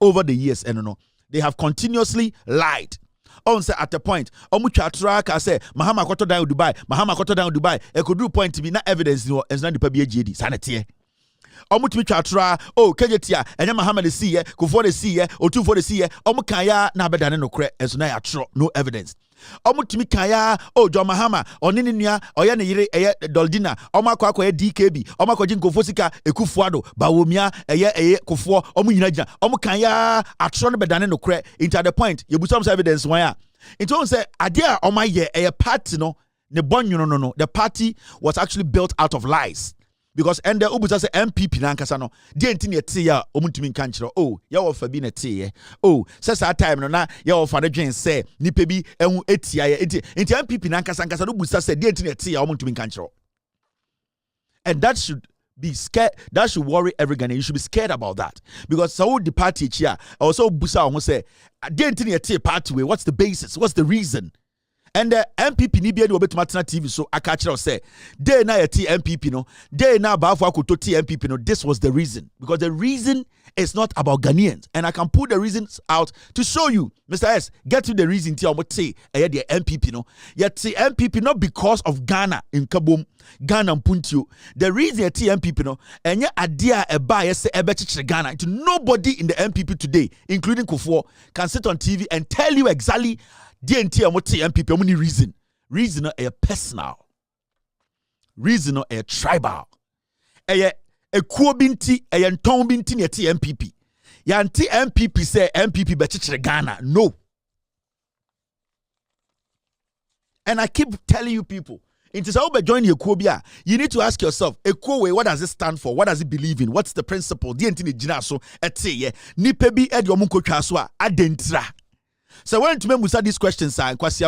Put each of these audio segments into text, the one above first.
over the years, and no, they have continuously lied. On say at the point, Omucha say Mahama Koto down Dubai. E could do point to be not evidence no as not the PBGD sanity. Omutimi twatra kejetia enya Mahama de see Kufo de see Otufo de see omukaya na bedane no kre as na yatro no evidence. Omutimi kaya John Mahama onini nua oya ne yire eye Doldina omakwa akwa DKB omakwa jinkofo sika ekufuado Bawumia eye Kufo omunyina gina omukaya atro no bedane no kre into the point yebusom evidence wan ya into on say adea omaye eye party no ne bonyo no the party was actually built out of lies. Because and the Ubusa say MPP na nkasa no de enti ne te ya omutumi nka nkyere ya wo fa bi na te ye say that time no na ya wo fa de dwen say nipa bi ehu etia ye enti MPP na nkasa no Ubusa say de enti ne te ya omutumi nka nkyere. And that should be scared, that should worry every Ghanaian. You should be scared about that. Because so the party here also Ubusa who say de enti ne te party way, what's the basis, what's the reason? And the MPP ni bia de obetuma TV so aka kire say dey na yeti MPP no dey na baafo akoto T MPP no. This was the reason, because the reason is not about Ghanaians, and I can put the reasons out to show you. Mr. S, get to the reason ti omote the MPP no yeti MPP not because of Ghana in Kabum Ghana Mpuntio. The reason yeti MPP no enye adia eba yese ebechichire Ghana. Nobody in the MPP today, including Kufo, can sit on TV and tell you exactly DNT MPP only reason a personal, reason a tribal, a kuo binti a nton binti ne MPP. Yanti MPP say MPP bechichire Ghana. No. And I keep telling you people, into so be join your kuo, you need to ask yourself, a kuo, what does it stand for? What does it believe in? What's the principle? DNT ne jina so etse nipebi ediomunko twaswa adentra. So when to me these questions are what is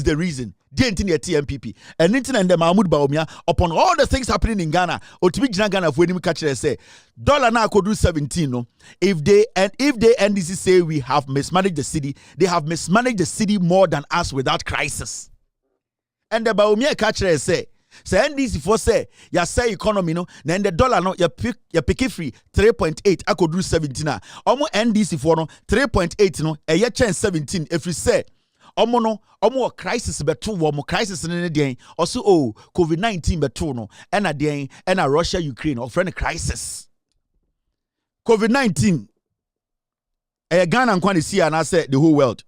the reason? TMPP and internet and Mahmoud Bawumia upon all the things happening in Ghana, or to be Ghana for any catch say dollar now could do 17. No, if they NDC say we have mismanaged the city, they have mismanaged the city more than us without crisis. And the Bawumia catcher say NDC for say ya say economy no na the dollar no ya pick free 3.8 I could do 17 na omo NDC for no 3.8 no e ye chen 17 if you say omo crisis beto wo mo crisis ne den also COVID-19 beto no and a Russia Ukraine or friend crisis COVID-19 Ghana nkwa see and I say the whole world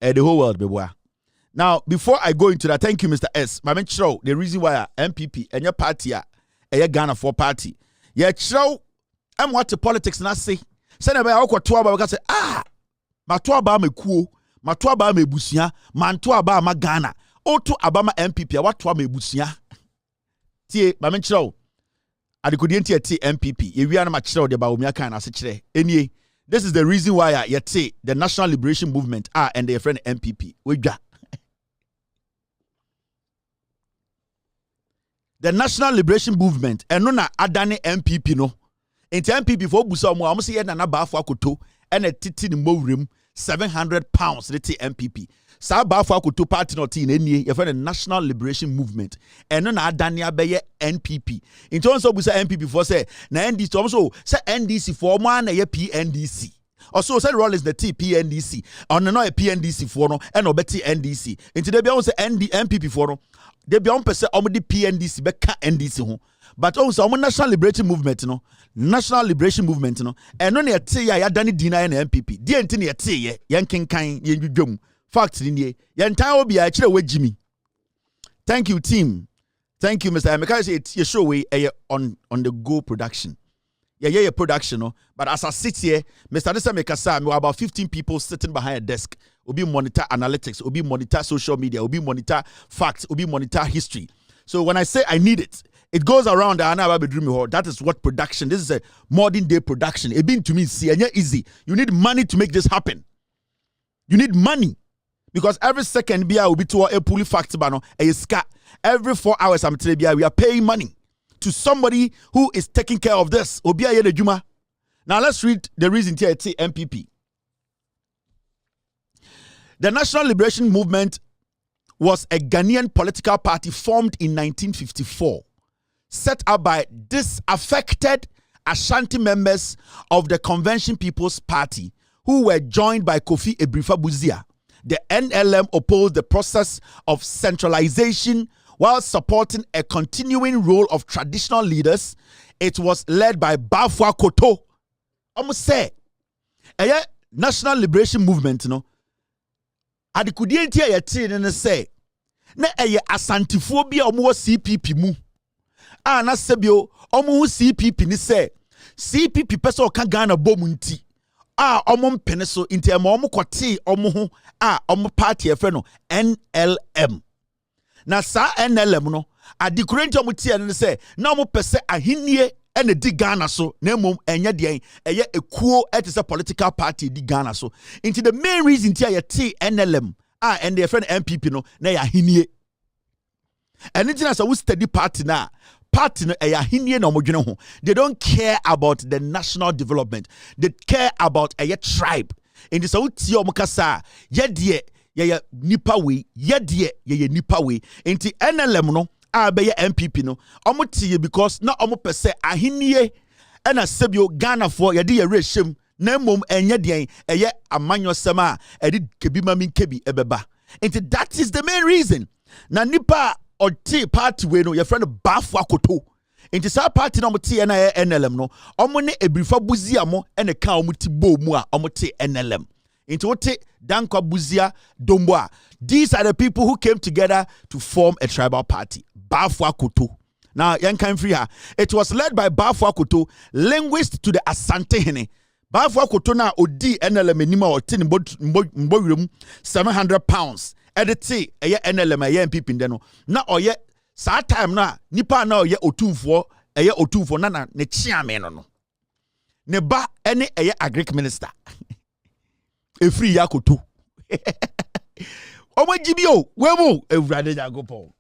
beboa. Now, before I go into that, thank you, Mr. S. Mama Chro, the reason why MPP and your party are Ghana for party. Yeah, Chro, I'm what the politics not say. Send a back to about say, Matua ba me kuo, Matua ba me busia, Mantua ba ma Ghana, Oto Abama MPP, what to me busia. Tie, Mama Chro, I could enter MPP. If we are not Chro, the Bawumia can as a anyway. This is the reason why you say the National Liberation Movement and their friend MPP. We got. The National Liberation Movement and no na adane MPP no. Into MPP for busa mo amusi ye na na baafo akoto and a titi ni mowrim £700 the MPP. Sa baafo akoto party no ti na nie ye the National Liberation Movement and no na adane abeye NPP. Into so busa MPP for say na NDC also say NDC for mo na ye PNDC. Also say Rollins the PNDC on no a PNDC for no and obeti NDC. Into they be on say MPP for no. They be on person the PNDC beka NDC ho. But also National Liberation Movement no. National Liberation Movement no. And no ne te ya dani dina na MPP. Di enti ne te ye yan kenkan yen dwom. Fact ni ye. Yan tan obi a kire we Jimmy. Thank you team. Thank you Mr. Emeka say it show we on the go production. Yeah, production, no. But as I sit here, Mr. Desemekasa, we are about 15 people sitting behind a desk. We'll monitor analytics, we'll monitor social media, we'll monitor facts, we'll monitor history. So when I say I need it, it goes around and I bedroom. That is what production. This is a modern day production. It been to me see and easy. You need money to make this happen. You need money. Because every second BI will be to a fully fact bano a scat. Every 4 hours I'm telling you, we are paying money to somebody who is taking care of this. Now let's read the reason here at MPP. The National Liberation Movement was a Ghanaian political party formed in 1954, set up by disaffected Ashanti members of the Convention People's Party who were joined by Kofi Ebrifabuzia. The NLM opposed the process of centralization while supporting a continuing role of traditional leaders. It was led by Bafwa Koto. Almost say, a National Liberation Movement, no. Adikudienti ayati say, na eye asantiphobia omo CPP mu. Na sebio omo CPP ni say, CPP pese oka Ghana bom nti. Omo mpene so nti omo kwate omo ho omo party efe no NLM. Na sa NLM no adikurenti omo tie ne say na omo pese ahinie ene di Ghana so na mom enye de eye ekuo etise political party di Ghana so. Nti the main reason ti ayete NLM and their friend MPP no na ya ahinie. Anything as a study party na party no ya ahinie na omodwene ho. They don't care about the national development. They care about a tribe. In this uti omukasa ye de ye nipa we ye de ye nipa we. Inti NLM no be MPP no omotie because na omo pese ahinie na sebio Ghana for ye de ye reshem na mom enye den eye amanyosem a edi kebi mami kebi ebeba. And that is the main reason. Na nipa oti party we no your friend Bafwa Koto. Inti sa party na omuti na NLM no omo ne Ebrifabuzia mo ene ka omuti bo mu a omuti NLM. Inti wote Dankwa Buzia Domboa. These are the people who came together to form a tribal party. Bafwa Koto. Now, young kind free her. It was led by Bafwa Koto, linguist to the Asante Hene. Bafwa Koto na odi NLM nima o tin mbo 700 pounds. Editi eye NLM eye MPP ndeno. Na oye sa time na nipa na oye otumfo na ne chairman no. Ne ba ene eye agric minister. Efri Yakoto. Omo jibio webo ewrade jagopo.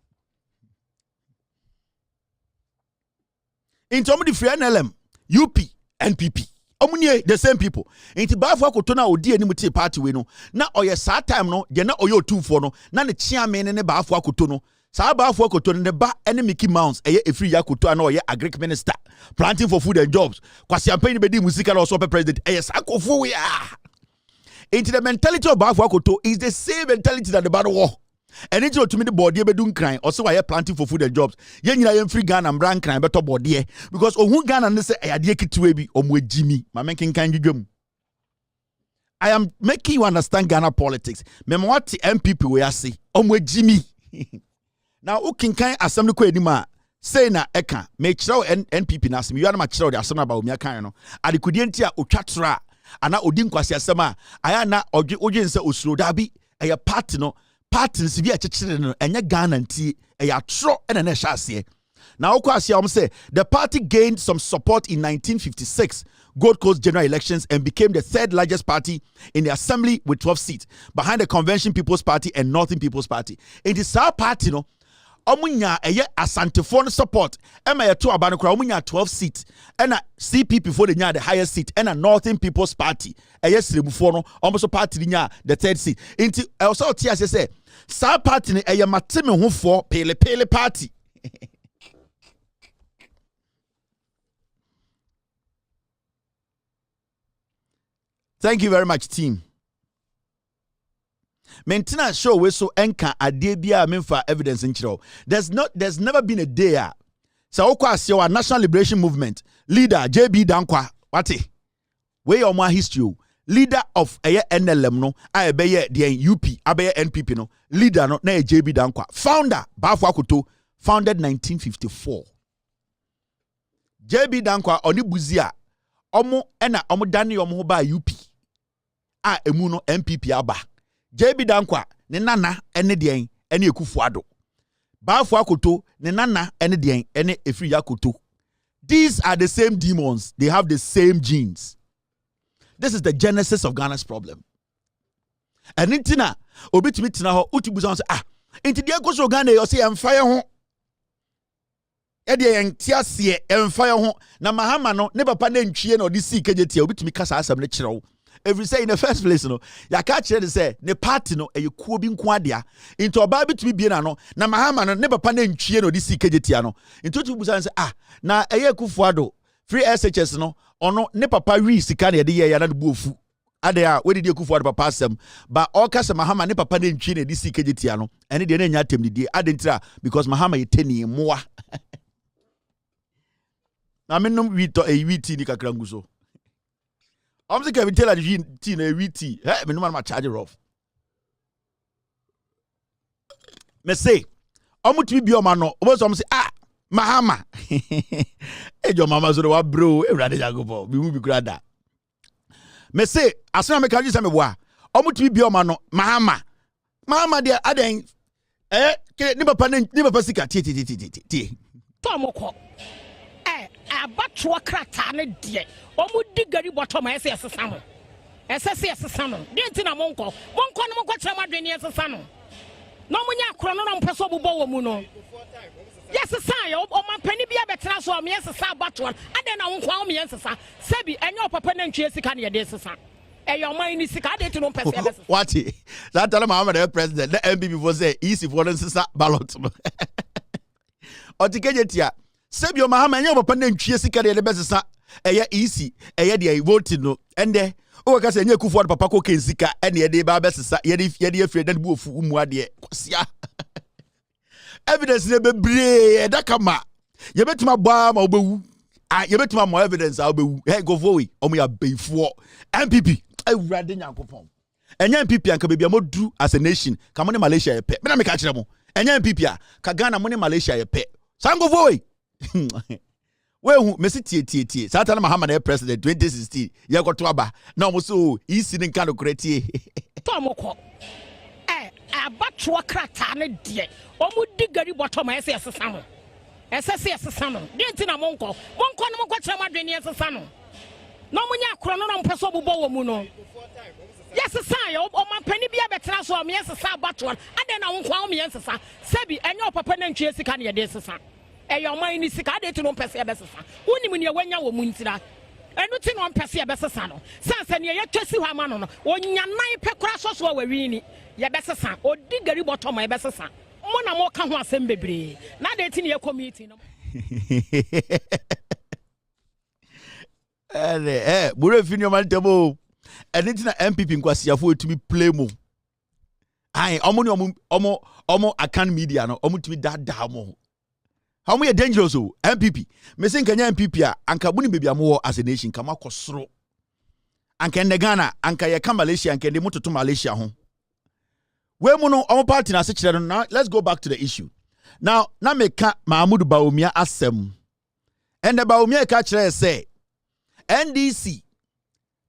Into omo di free NLM, UP, NPP. Omunye the same people. Inti Bafwa Koto na odi eni muti party we no. Na oye sa time no, je na oye otumfo no, na ne chairman ne Bafwa Koto no. Sa Bafwa Koto ne ba ene Mickey Mouse eye Efri Yakoto ana oye agric minister, planting for food and jobs. Kwasi campaign be di musika na so president. Eye sa akofo we ah. Into the mentality of Bafwa Koto is the same mentality that the battle war. And it's to me the body be doing crime. Also, I planting for food and jobs. Yen you free Ghana and brand crime better body because who Ghana and say I dear kitwebi omwe Jimmy. My making kind you. I am making you understand Ghana politics. Memwati MPP we are see omwe Jimmy. Now who can kind assembly ko edima say na eka make sure NPP na asem you are na chiro the assembly Bawumia kan no. Adikudienti a otwatra ana odi nkwasi asema aya na oje nse osuro dabi eya party no party nsi bi a chechire no enya Ghana nti eya tro ena na hyaase. Now okwasi say the party gained some support in 1956 Gold Coast general elections and became the third largest party in the assembly with 12 seats behind the Convention People's Party and Northern People's Party. In the South Party no omunya eye asantefo no support ema ye to aba no kra omunya 12 seats and CPP for the nya the highest seat and Northern People's Party eye siremufo no omo party nya the third seat inti also tia say sa party ne eye mateme ho fo pele party. Thank you very much team. Maintenance show we so enka ade bia memfa evidence nchiro. There's never been a day so okwase our National Liberation Movement leader JB Dankwa wati we your more history leader of NLM no abeye the UP abeye NPP no leader no na JB Dankwa founder Bafwa Koto founded 1954 JB Dankwa oni buzia omo ena omo dane omo ho ba UP emu no MPP aba JB Dankwa ne nana ene den ene Ekufuado Bafwa Koto ne nana ene den ene Efri Yakoto. These are the same demons, they have the same genes. This is the genesis of Ghana's problem. And intina obitimi tina ho utibuza say inti dia go so Ghana yo say emfire ho e de yen tiase emfire ho na mahama no ne papa na ntwie na odi si kejetia obitimi kasa asam ne kirewo Every say in the first place no ya ka kire say ne party no kuo bi nko adea into oba bitumi bie na no na Mahama no ne papa na ntwie no di sikejetia no into tu busa say na Kufuado free SHS no ono ne papa wi sika na ye de ye ya na bu ofu ade a we de Kufuado papa asem ba all ka say Mahama ne papa na ntwie na di sikejetia no ene de na nya atem didie ade ntira because Mahama ye teni moa na menom wi to wi ni kakra nguso I'm saying we tell her tea na tea. Hey, me no man ma charge it off. Me say, omu to be oma no. Omo so say Mahama. Eh your mama so wa bro, e rade jago po. Bi mu bi grada. Me say, asena me ka ji say me boa. Omu to be oma no. Mahama. Mahama dia aden ni papa sika tie. Tomoko. Abatwa krata ne de omudi gari bottom esesa no esesa no de ntina monko no monko kira madwene esesa no no munya akro no mpeso bobo wo mu no yesesa ya o mampani bia betena so o me esesa abatwa ade na wonko o me esesa sebi enyo papa na ntwe sika ne de esesa eyo man ni sika ade tino mpese esesa what that tell Muhammad the president the MPP for say easy for esesa ballot no otikejetia Sebio Mahama nya papa na ntwie sika de besesa eye easy eye de vote no ende o ka se nya Kufuado papa ko ken sika ene de ba besesa ye de afre dan bu ofu umu ade kosia evidence ne bebre da kama ye betima gba ma obewu ye betima mo evidence a obewu hey go vowe omo ya beifo MPP awurade nyankopon enya MPP anka bebia moduru as a nation ka mo ne Malaysia ye pe me na me ka kire mo enya MPP a ka Ghana mo ne Malaysia ye pe sango vowe Messi tie. Satana Mahama na president 2016. Ya go to aba. Na omo so isi ni nka no kretie. Tomoko. Abatwa krata ne de. Omo digari bottom esesa no. Esesa no. De ntina monko no monko kira madwene esesa no. No munya akro no mpeso bobo wo mu no. Yesesa ya o mampani bia betena so o me esesa abatwa. Ade na wonko o me esesa. Sebi enyo papa na ntwe sika ne de esesa. Eyo man ni sika de ti no pese ebesesa woni ne wanya wo mu ntira enu ti no pese ebesesa no sanse ne ye twesi hwa ma no onya nan pe kura soso wa wini ye besesa odi gari bottom ebesesa mo na mo ka ho asem bebre na de ti ne ye committee no bure fini o man tebo eni ti na MPP nkwasiafo etumi play mo ai omo akan media no omo tumi dada mo. How many dangerous MPP? Me say Kenya MPP a anka buni baby amowo as a nation kama kosoro. Anka ende Ghana anka ye ka Malaysia anka ende mototo Malaysia ho. We mu no omo party na se kire no. Now let's go back to the issue. Now na me ka Mahmoud Bawumia asem. And the Bawumia ka kire say NDC.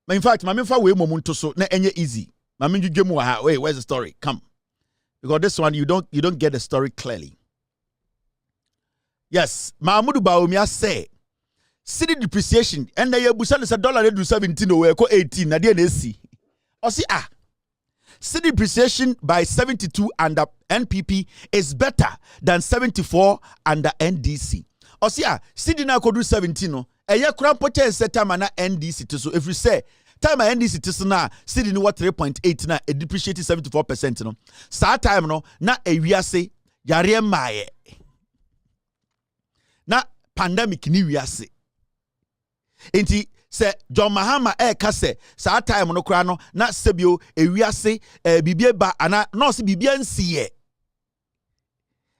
In fact, ma me fa we mo nto so na enye easy. Ma me dwedwe mu ha. Wait, where's the story? Come. Because this one you don't get the story clearly. Yes, Mahmoud Bawumia say city depreciation and the busa is $17 over 18 na dey na si. O si city depreciation by 72 under NPP is better than 74 under NDC. O si city na kodu 17 no eye kura potential time na NDC to so if you say time NDC to so na city no what 3.8 na e depreciate 74% no. Sa time no na ewiase yare maaye. Na pandemic ni wiase enti se John Mahama ka se sa time no kra no na sebio ewiase bibie ba ana no se bibia nsiye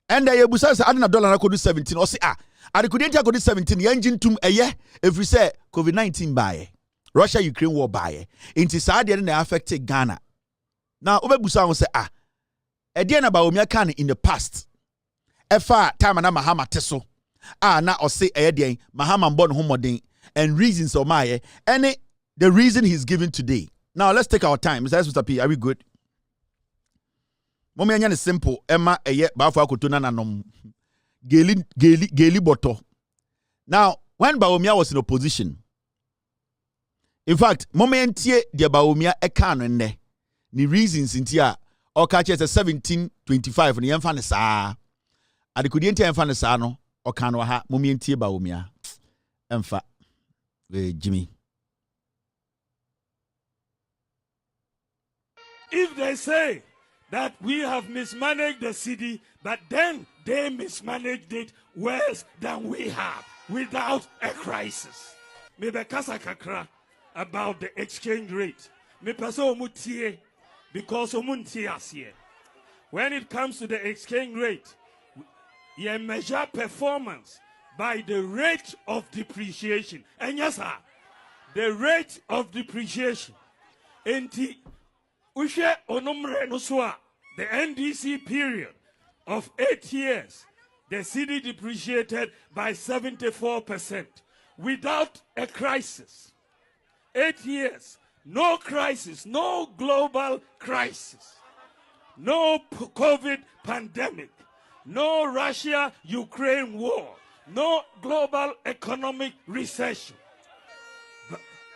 enda ye busa se adena dollar na kodu 17 o se adekudenti akodu 17 ye engine tum eye every say COVID-19 bae Russia Ukraine war bae enti sa de na affect Ghana na obebusa won se e de na Bawumia kan in the past efa time na Mahama teso na or say Mahama mbon homodin and reasons of my and the reason he's given today. Now let's take our time. Mr. P, are we good? Mommy is simple. Emma bafo akotuna nanom. Geli boto. Now, when Bawumia was in opposition, in fact, mommy entie de Bawumia ekano nne. The reasons intia or catch as 1725 ni yemfa ne saa. Adekudi entie yemfa ne saa no. Okano ha mommy entie Bawumia. Emfa Jimmy. if they say that we have mismanaged the city, but then they mismanaged it worse than we have without a crisis. Maybe kasa kakra about the exchange rate. Me paso mutie because omuntie asye. When it comes to the exchange rate, you measure performance by the rate of depreciation. And yes, sir, the rate of depreciation. Enti ushe onomre noswa, the NDC period of 8 years, the city depreciated by 74% without a crisis. 8 years, no crisis, no global crisis, no COVID pandemic, no Russia-Ukraine war, no global economic recession.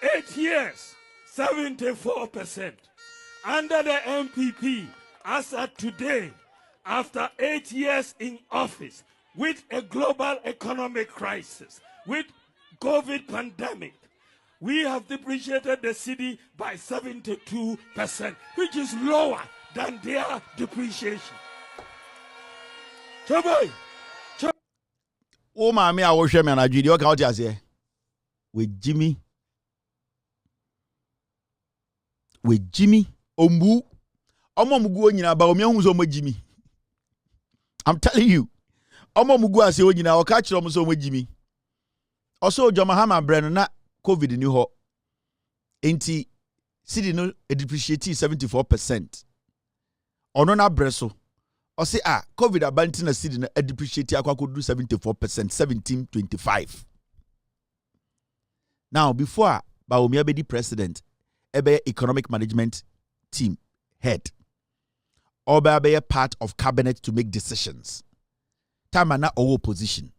8 years, 74%. Under the MPP, as at today, after 8 years in office, with a global economic crisis, with COVID pandemic, we have depreciated the city by 72%, which is lower than their depreciation. Choboy. Oh, mammy, I will share me and you can just say with Jimmy. With Jimmy Ombu. Omo mugu nyina Bawumia hu so mo Jimmy. I'm telling you. Omo mugu ase o nyina o ka kire omo so mo Jimmy. Also John Mahama brand na COVID ni ho. Enti city no depreciate 74%. Ono na breso. O say COVID abanti na city no depreciate akwakodu 74%, 1725. Now before Bawumia be the president, ebe economic management team head. Oba be a part of cabinet to make decisions. Time na owo position.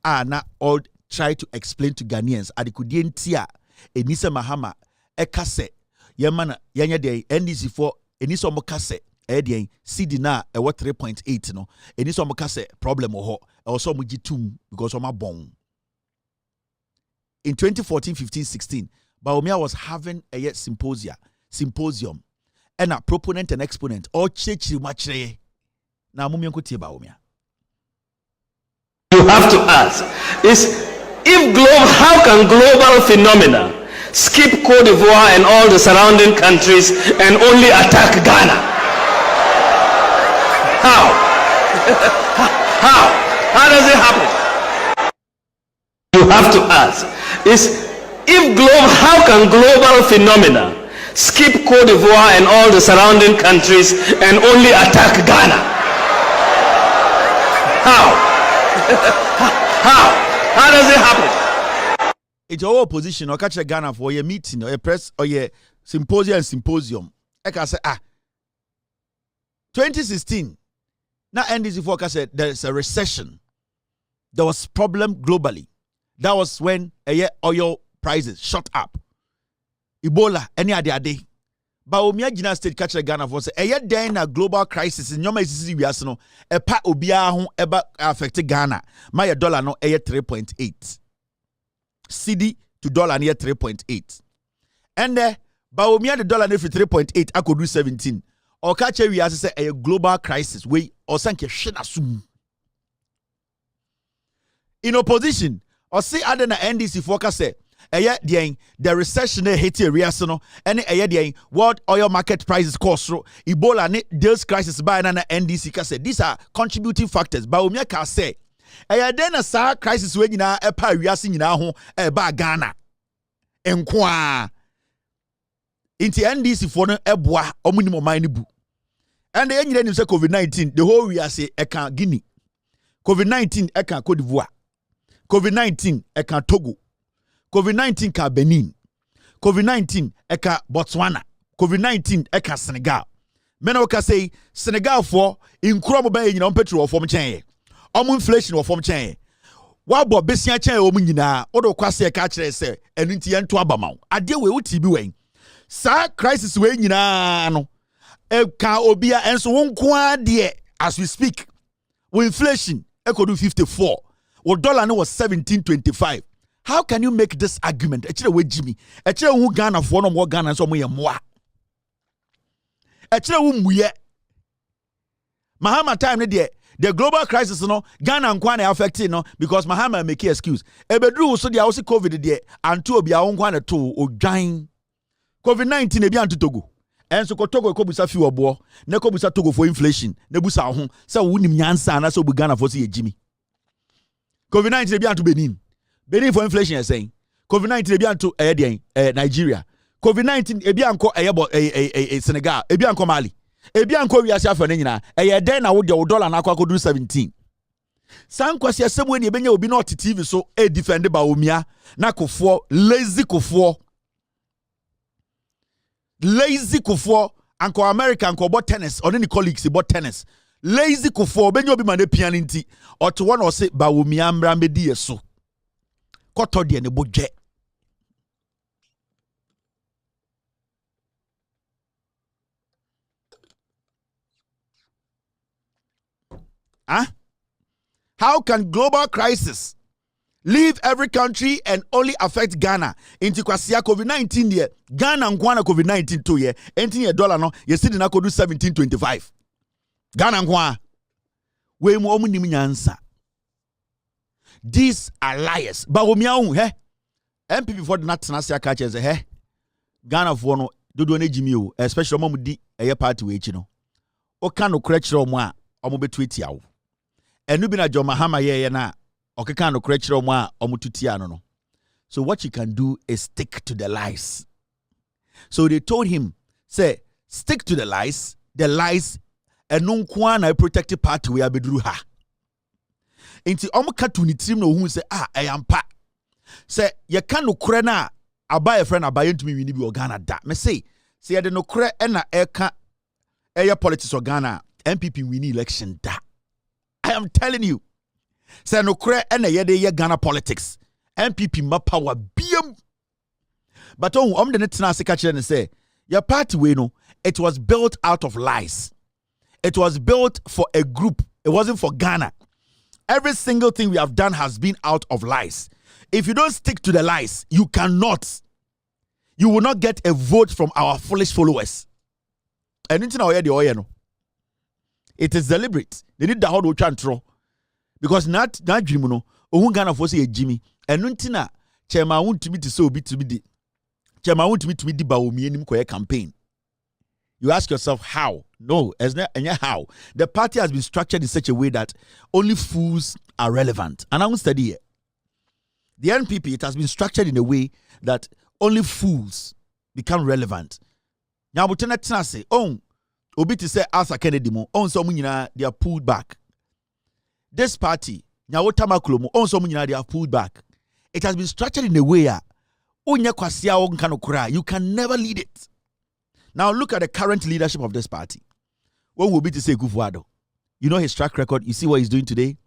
Na all try to explain to Ghanaians adikudie ntia enise Mahama ekase yemana yenye de NDC for enise omokase de CD na ewo 3.8 no enise omokase problem ho also mugitum because oma bon. In 2014, 15, 16, Bawumia was having a symposium and a proponent and exponent all chechi machre na mumien ko tie Bawumia. You have to ask is how can global phenomena skip Cote d'Ivoire and all the surrounding countries and only attack Ghana? How? How does it happen? You have to ask is how can global phenomena skip Cote d'Ivoire and all the surrounding countries and only attack Ghana? How does it happen? It's our opposition or catch a Ghana for your meeting or a press or your symposium. I can say 2016. Now NDC forecast said there is a recession. There was problem globally. That was when oil prices shot up. Ebola any other day. Bawumia Gina State catch a Ghana for say then a global crisis in your message we are no a pa obia ho eba affect Ghana. My dollar no 3.8. CD to dollar near 3.8. And Bawumia the dollar near 3.8 I could do 17. Or catch we as say a global crisis we or sanke shena sum. In opposition or say other na NDC forecast say the recession hit area no and world oil market prices cost Ebola ne deals crisis by na NDC ka say these are contributing factors. Bawumia ka say then a sa crisis we nyina epa wiase nyina ho ba Ghana enko inti NDC for no eboa omunimo man ni bu and the nyina nim say COVID-19 the whole wiase eka Guinea, COVID-19 eka Cote d'Ivoire, COVID-19 eka Togo, COVID-19 ka Benin, COVID-19 eka Botswana, COVID-19 eka Senegal. Men ka say Senegal for inkuro ba nyina on petrol form chen omu inflation of form chen wa bo besia chen omu nyina odo kwase ka kire se enu nti yento abamaw ade we uti bi wen sa crisis we nyina no ka obia enso wonko ade as we speak with inflation ekodu 54 wo dollar no was 17.25. How can you make this argument? Echire we Jimmy echire hu Ghana for no more Ghana so mo ye moa Echire wo muye. Mahama time ne de the global crisis no Ghana nkwa na affecting no because Mahama make excuse. Ebedru so dia wo se COVID de anto obi a wo nkwa na to odwan. COVID-19 ebi anto Togo. Enso ko Togo ko busa fi obo na ko busa Togo for inflation na busa ho se wo nim nyansa na so bu Ghana for se yejimi. COVID-19 ebi anto Benin for inflation is saying COVID-19 ebi anto Nigeria. COVID-19 ebi anko Senegal, ebi anko Mali. Ebi anko wiase afa na nyina. Den na wo de dollar na akwa kodu 17. San kwasi asem we ne ebenya obi na TV so defend Bawumia na kofo lazy kofo. Lazy kofo anko America anko bot tennis or any colleagues bot tennis. Lazy kofo obenya obi ma ne pian nti oto one o se Bawumia mra medi yeso. Koto de ne bodje. Huh? How can global crisis leave every country and only affect Ghana? Into kwasia COVID-19 there. Ghana nkwana COVID-19 to ye. Enti dollar no ye see na kodu 17.25. Ghana nkwa. We mu omu nim nyansa. These are liars. Bawumia he. MPP for the national catch say he. Ghana for no dodo na jimi o, especially omo di eye party we echi no. O kan no kra kire omo a omo betuatia wo. Enu bi na John Mahama ye na okeka no kra kire omo a omo tutia no no. So what you can do is stick to the lies. So they told him, say, stick to the lies enu nkwa na protected party we abeduru ha. Inti omo katu ni trim no hu say eyampa. Say ye kan no kra na abaye friend abaye ntumi wini bi Ghana da. Me say ye de no kra na eka eye politics of Ghana MPP wini election da. I am telling you. Say no kra na ye de ye Ghana politics. MPP ma power biem. But de net na se ka kire ne say your party we no it was built out of lies. It was built for a group. It wasn't for Ghana. Every single thing we have done has been out of lies. If you don't stick to the lies, you cannot. You will not get a vote from our foolish followers. And no. It is deliberate. They need the whole chantro. Because not dream no. Ghana for say Jimmy. And nuntina chairman want to be so bit to be the chairman want to be the Bawumia campaign. You ask yourself how? No, as not how. The party has been structured in such a way that only fools are relevant. And I will study it. The NPP, it has been structured in a way that only fools become relevant. Now, we say, obi to say Arthur Kennedy mo, so they are pulled back. This party, now so they are pulled back. It has been structured in a way you can never lead it. Now look at the current leadership of this party. What will be to say Kufuado? You know his track record. You see what he's doing today.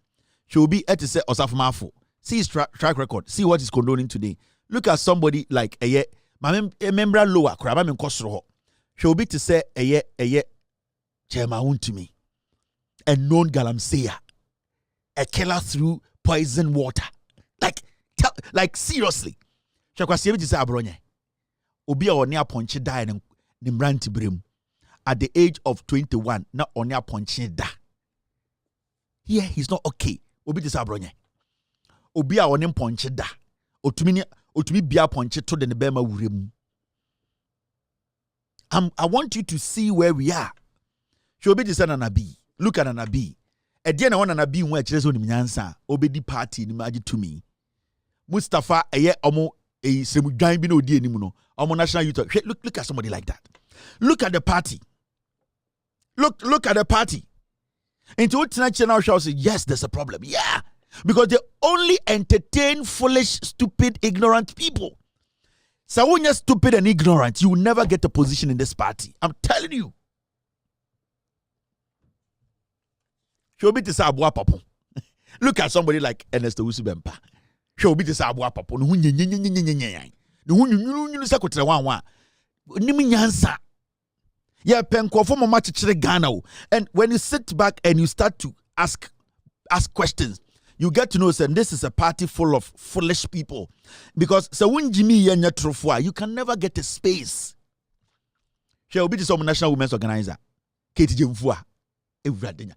She will be to say Osaf Mafo. See his track record. See what he's condoning today. Look at somebody like member lower. She will be to say Chairman to me. A known galamseya. A killer through poison water. Like seriously. She will say Abronye. Obi or near ponche die and Nimbranti Brim at the age of 21, not on your ponche da. Here he's not okay. Obi disabronye. Obi a onim ponche da. Otumi bia ponche to the nebema wurem. I want you to see where we are. She obi disa Nabi. Look at Nabi. Ediye na wana Nabi nwa chirezo ni mnyansa. Obedi party ni maji to me. Mustafa eye omo semudwan bi na odi enimu no. Omo national youth. Look at somebody like that. Look at the party. Look at the party. Into what channel shall say, yes, there's a problem. Yeah. Because they only entertain foolish, stupid, ignorant people. So when you're stupid and ignorant, you will never get a position in this party. I'm telling you. Look at somebody like Ernesto Usubempa. Show me this abua papo. Yeah, and when you sit back and you start to ask questions, you get to know that this is a party full of foolish people. Because so when Jimmy you can never get a space. She will be some national women's organizer. Katie Jemfua. Evradenya.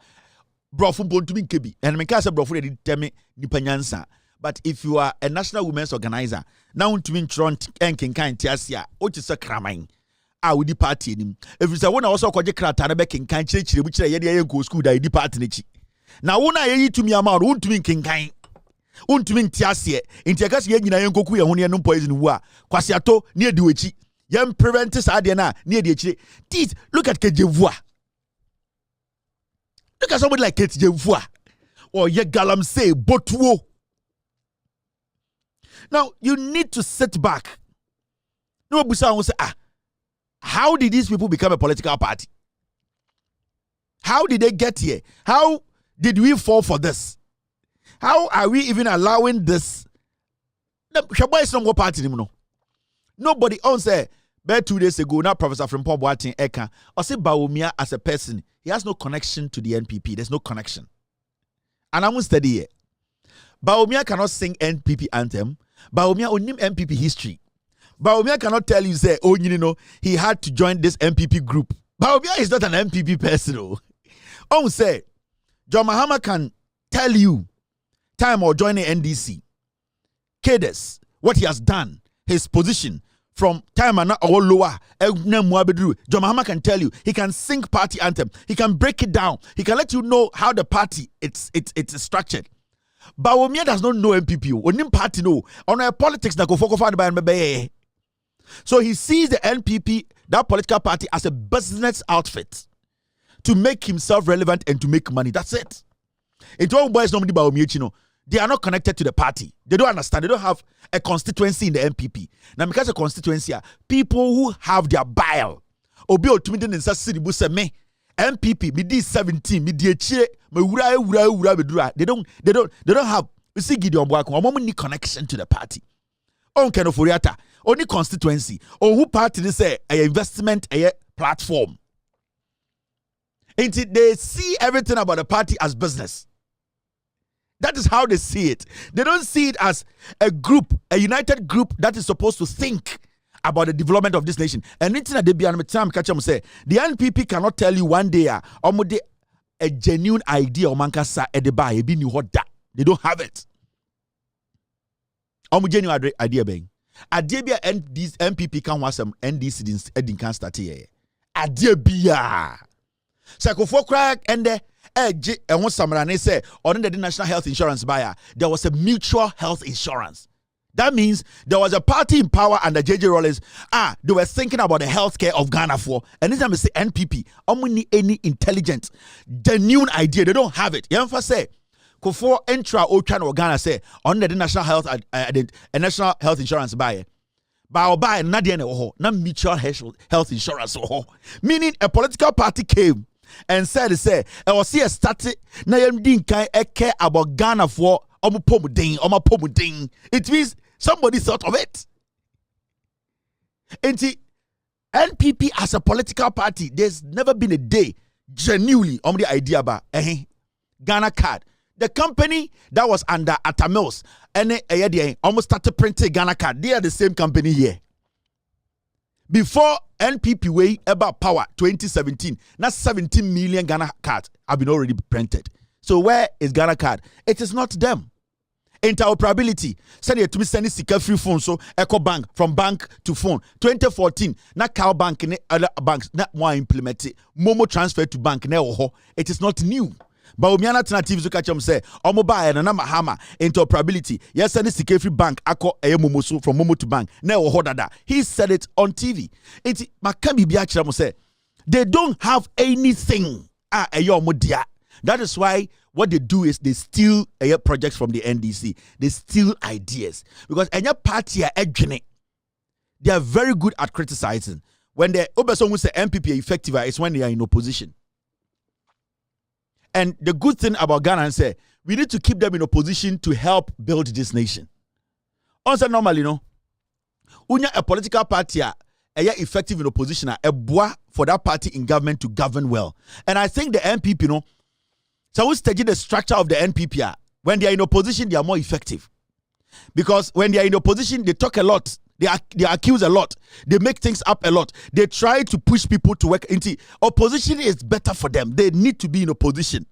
Brofun Bontumin Kebi. And me can say Brofun did tell me Nipanyansa. But if you are a national women's organizer, now to mean Tront and Kinkan Tiasia, which is a cramming. I would depart him. If it's a one also called Kratana back in Kanchi, which I had go school, I depart. Now, when I eat to me amount, won't mean Kinkan. Won't mean Tiasia. In Tiakas Yen and Koku, and no poison war. Quasiato near Duichi. Young preventers Adiana near the Chi. Teeth, look at Kejevois. Look at somebody like Kejevois. Or ye galam say, Botuo. Now, you need to sit back. No, Busa will say, how did these people become a political party? How did they get here? How did we fall for this? How are we even allowing this? Shabai is not party anymore. Nobody owns say, but 2 days ago, now Professor Frimpong Boateng Eka, or say Bawumia as a person, he has no connection to the NPP. There's no connection. And I'm steady here. Bawumia cannot sing NPP anthem. Bawumia only NPP history. Bawumia cannot tell you, say, oh, you know, he had to join this NPP group. Bawumia is not an NPP person. Oh, say, John Mahama can tell you time or joining NDC. Cadres, what he has done, his position from time and or lower. John Mahama can tell you, he can sing party anthem, he can break it down, he can let you know how the party it's structured. Bawumia does not know NPP. Only party no. On a politics that go focus on the. So he sees the NPP, that political party, as a business outfit to make himself relevant and to make money. That's it. It all boys normally Bawumia, they are not connected to the party. They don't understand. They don't have a constituency in the NPP. Now, because a constituency, people who have their bile, obi otumide in city buse me NPP, me di 17, me di chire, me wura bedura. They don't have. You see Gideon Boakon, omo need connection to the party. On kind of Foriata, only constituency. Or who party they say a investment, a platform. And they see everything about the party as business. That is how they see it. They don't see it as a group, a united group that is supposed to think about the development of this nation. And it's not the time catch them say the NPP cannot tell you one day a genuine idea or mankasa at the bar. They don't have it. Genuine idea being idea and this NPP can want some NDC didn't can start here. Idea bia. Sakofo crack and the edge and one Samarane say on the national health insurance buyer, there was a mutual health insurance. That means there was a party in power under JJ Rollins. They were thinking about the healthcare of Ghana for. And this time I say NPP, need any intelligent, genuine idea. They don't have it. You ever say, Kofo Entra Ochan or Ghana say under the national health national health insurance buyer. Buy not mutual health insurance. Meaning a political party came and said, I was here started na yam din kai care about Ghana for it means somebody thought of it. And the NPP as a political party, there's never been a day genuinely on the idea about Ghana card. The company that was under Atamils and almost started printing Ghana card. They are the same company here. Before NPP way about power 2017, not 17 million Ghana cards have been already printed. So where is Ghana card? It is not them. Interoperability. Send it to me, send it to free phone. So Eco Bank from bank to phone. 2014, not Cow Bank and other banks not more implemented. Momo transfer to bank. It is not new. Bawumia alternatives to catch them say, Omoba and Nama Hammer, interoperability. Yes, send it to free bank. Ako Momo so from Momo to bank. He said it on TV. It Makambi Biachamo say, they don't have anything. That is why what they do is they steal projects from the NDC. They steal ideas. Because any party are they are very good at criticizing. When the Oberson will say NPP are effective, it's when they are in opposition. And the good thing about Ghana is we need to keep them in opposition to help build this nation. Also, normally, when a political party are effective in opposition, a bois for that party in government to govern well. And I think the NPP, so we study the structure of the NPP. When they are in opposition, they are more effective. Because when they are in opposition, they talk a lot. They accuse a lot. They make things up a lot. They try to push people to work. Opposition is better for them. They need to be in opposition.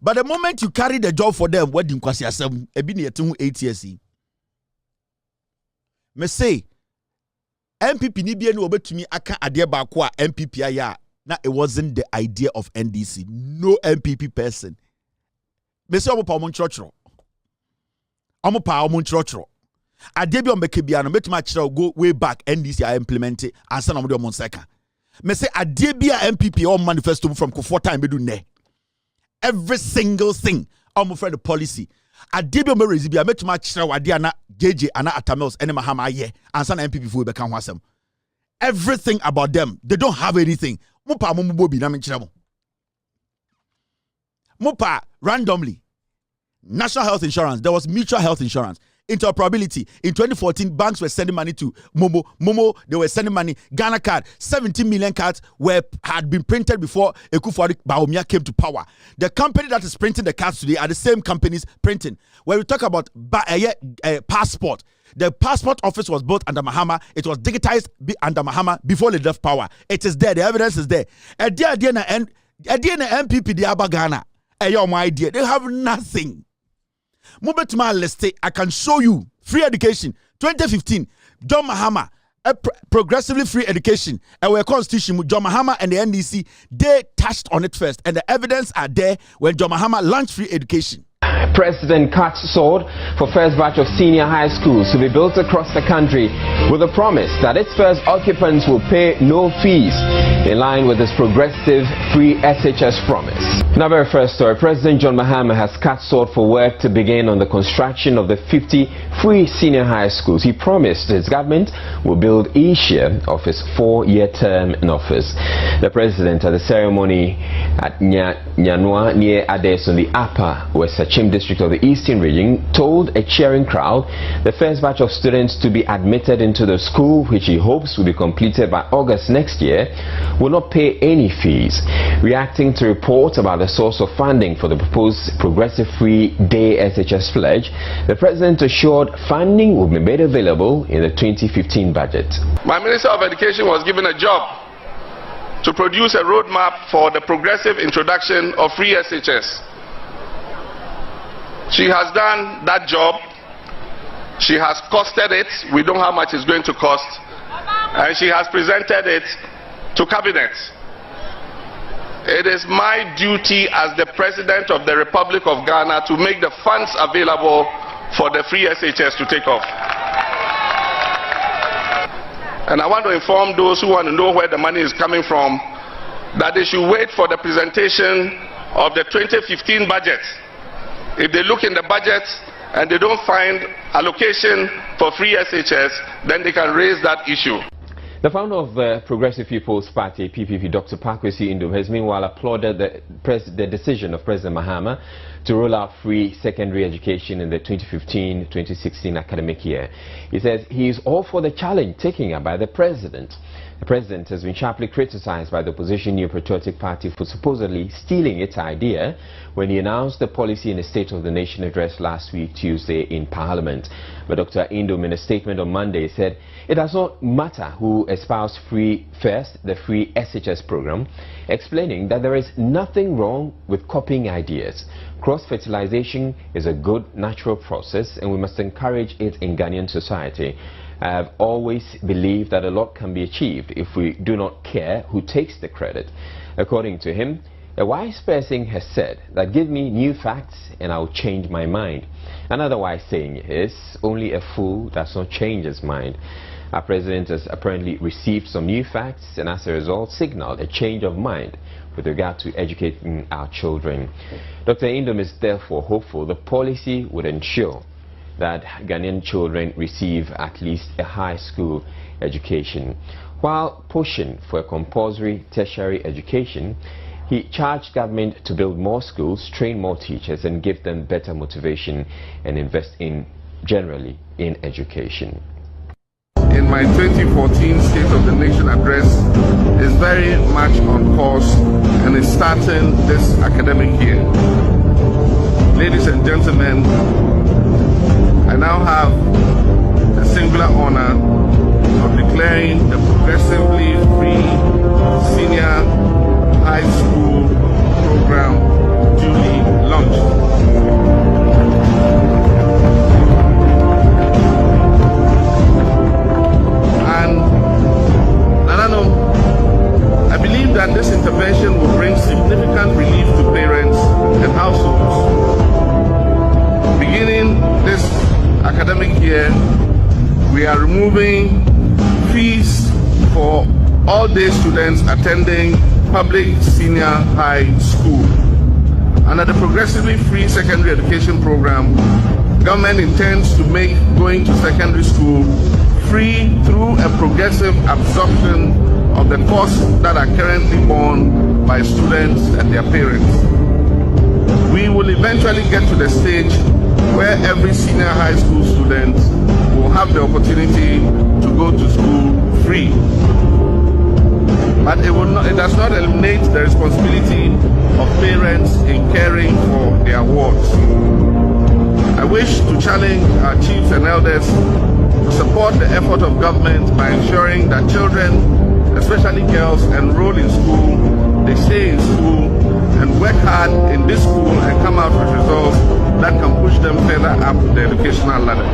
But the moment you carry the job for them, what do you say? 8 years. Me say MPP ni bia no obetumi aka ade ba ko a MPP aya na it wasn't the idea of NDC. No MPP person. Me say omopa omonchrochro. Omopa omonchrochro. Ade bi ombeke bia no betuma kire go way back NDC I implement it ansa na omde omonseka. Me say ade bia MPP or manifesto from Kufuor time bedu ne. Every single thing friend the policy. Ade bi omerezi bia betuma kire wade ana JJ ana Atamels ene Mahama aye ansa na MPP fu be kan ho asem. Everything about them, they don't have anything. Mupa mumubobi na menchira mo. Mupa randomly. National health insurance, there was mutual health insurance. Interoperability. In 2014, banks were sending money to Momo, they were sending money. Ghana card, 17 million cards had been printed before Bawumia came to power. The company that is printing the cards today are the same companies printing. When we talk about passport, the passport office was built under Mahama. It was digitized under Mahama before they left power. It is there. The evidence is there. At the end, MPP, the Abba Ghana, my idea. They have nothing. Move to my list. I can show you free education. 2015, John Mahama, progressively free education. Our constitution, John Mahama and the NDC, they touched on it first. And the evidence are there when John Mahama launched free education. President cuts sword for first batch of senior high schools to be built across the country with a promise that its first occupants will pay no fees, in line with his progressive free SHS promise. In our very first story, President John Mahama has cut sword for work to begin on the construction of the 50 free senior high schools. He promised his government will build each year of his 4-year term in office. The president at the ceremony at Nyanwa near Ades on the Upper West Sachem district of the Eastern region told a cheering crowd the first batch of students to be admitted into the school, which he hopes will be completed by August next year, will not pay any fees. Reacting to reports about the source of funding for the proposed progressive free day SHS pledge, the president assured funding will be made available in the 2015 budget. My Minister of Education was given a job to produce a roadmap for the progressive introduction of free SHS. She has done that job. She has costed it. We don't know how much it's going to cost. And she has presented it to Cabinet. It is my duty as the President of the Republic of Ghana to make the funds available for the free SHS to take off. And I want to inform those who want to know where the money is coming from that they should wait for the presentation of the 2015 budget. If they look in the budget and they don't find allocation for free SHS, then they can raise that issue. The founder of the Progressive People's Party, PPP, Dr. Pakwesi Indom, has meanwhile applauded the decision of President Mahama to roll out free secondary education in the 2015-2016 academic year. He says he is all for the challenge taken up by the president. The president has been sharply criticized by the opposition New Patriotic Party for supposedly stealing its idea when he announced the policy in a State of the Nation address last week, Tuesday, in Parliament. But Dr. Indom, in a statement on Monday, said it does not matter who espoused the free SHS program, explaining that there is nothing wrong with copying ideas. Cross-fertilization is a good natural process and we must encourage it in Ghanaian society. I have always believed that a lot can be achieved if we do not care who takes the credit. According to him, a wise person has said that give me new facts and I will change my mind. Another wise saying is, only a fool does not change his mind. Our president has apparently received some new facts and as a result signaled a change of mind with regard to educating our children. Dr. Indom is therefore hopeful the policy would ensure that Ghanaian children receive at least a high school education. While pushing for a compulsory tertiary education, he charged government to build more schools, train more teachers and give them better motivation and invest generally in education. In my 2014 State of the Nation address is very much on course and is starting this academic year. Ladies and gentlemen, I now have the singular honor declaring the progressively free senior high school program duly launched. And I believe that this intervention will bring significant relief to parents and households. Beginning this academic year, we are removing fees for all-day students attending public senior high school. Under the progressively free secondary education program, government intends to make going to secondary school free through a progressive absorption of the costs that are currently borne by students and their parents. We will eventually get to the stage where every senior high school student will have the opportunity to go to school free. But it does not eliminate the responsibility of parents in caring for their wards. I wish to challenge our chiefs and elders to support the effort of government by ensuring that children, especially girls, enroll in school, they stay in school, and work hard in this school and come out with results that can push them further up the educational ladder.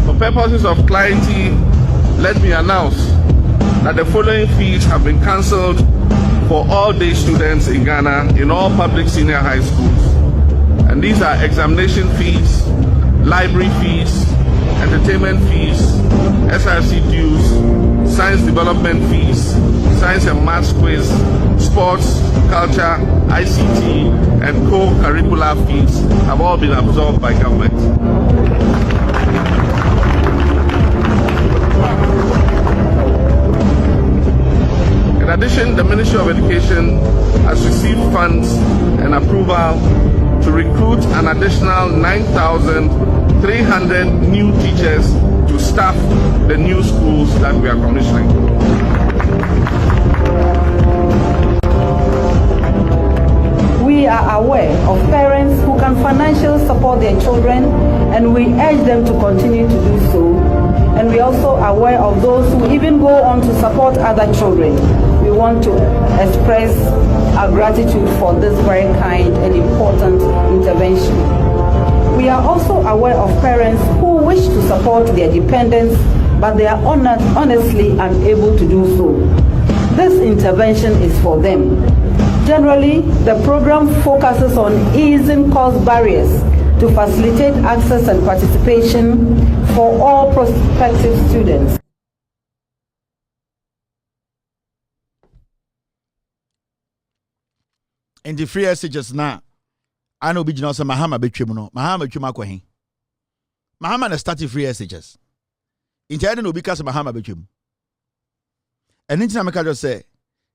For purposes of clarity, let me announce that the following fees have been cancelled for all day students in Ghana in all public senior high schools. And these are examination fees, library fees, entertainment fees, SRC dues, science development fees, science and maths quiz, sports, culture, ICT, and co-curricular fees have all been absorbed by government. In addition, the Ministry of Education has received funds and approval to recruit an additional 9,300 new teachers to staff the new schools that we are commissioning. We are aware of parents who can financially support their children, and we urge them to continue to do so. And we are also aware of those who even go on to support other children. We want to express our gratitude for this very kind and important intervention. We are also aware of parents who wish to support their dependents, but they are honestly unable to do so. This intervention is for them. Generally, the program focuses on easing cost barriers to facilitate access and participation for all prospective students. In the free SHS now, I know Bijino say Mahama betwemu akwahin. Mahama na start free SHS. In the no because Mahama betwemu. And in America just say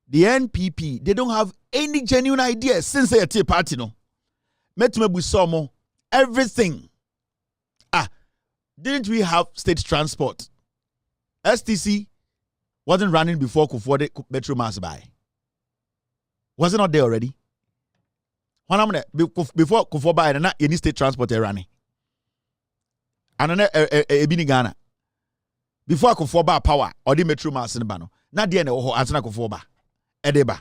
the NPP, they don't have any genuine idea since they are party no. Metme busomo everything. Didn't we have state transport? STC wasn't running before Kufuor Metro Mass by. Was it not there already? Before Kufuor by na any state transport running. And then ebini Ghana. Before Kufuor by power or the Metro Mass in Bano. Na there no ho answer Kufuor ba. Edeba.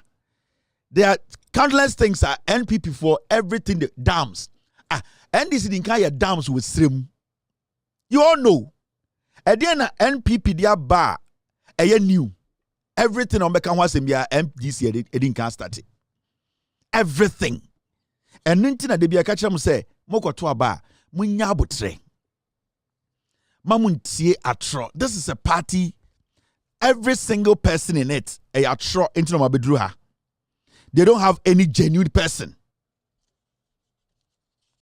There are countless things that NPP for everything the dams. NDC didn't carry dams with stream. You all know. And then NPP dia bar new. Everything on Bekan was in your MDC didn't can start it. Everything. And nintina de bia catch them say, Moko to a bar, Munyabutre. Mamuntie atro. This is a party. Every single person in it, a atro into my bedruha. They don't have any genuine person.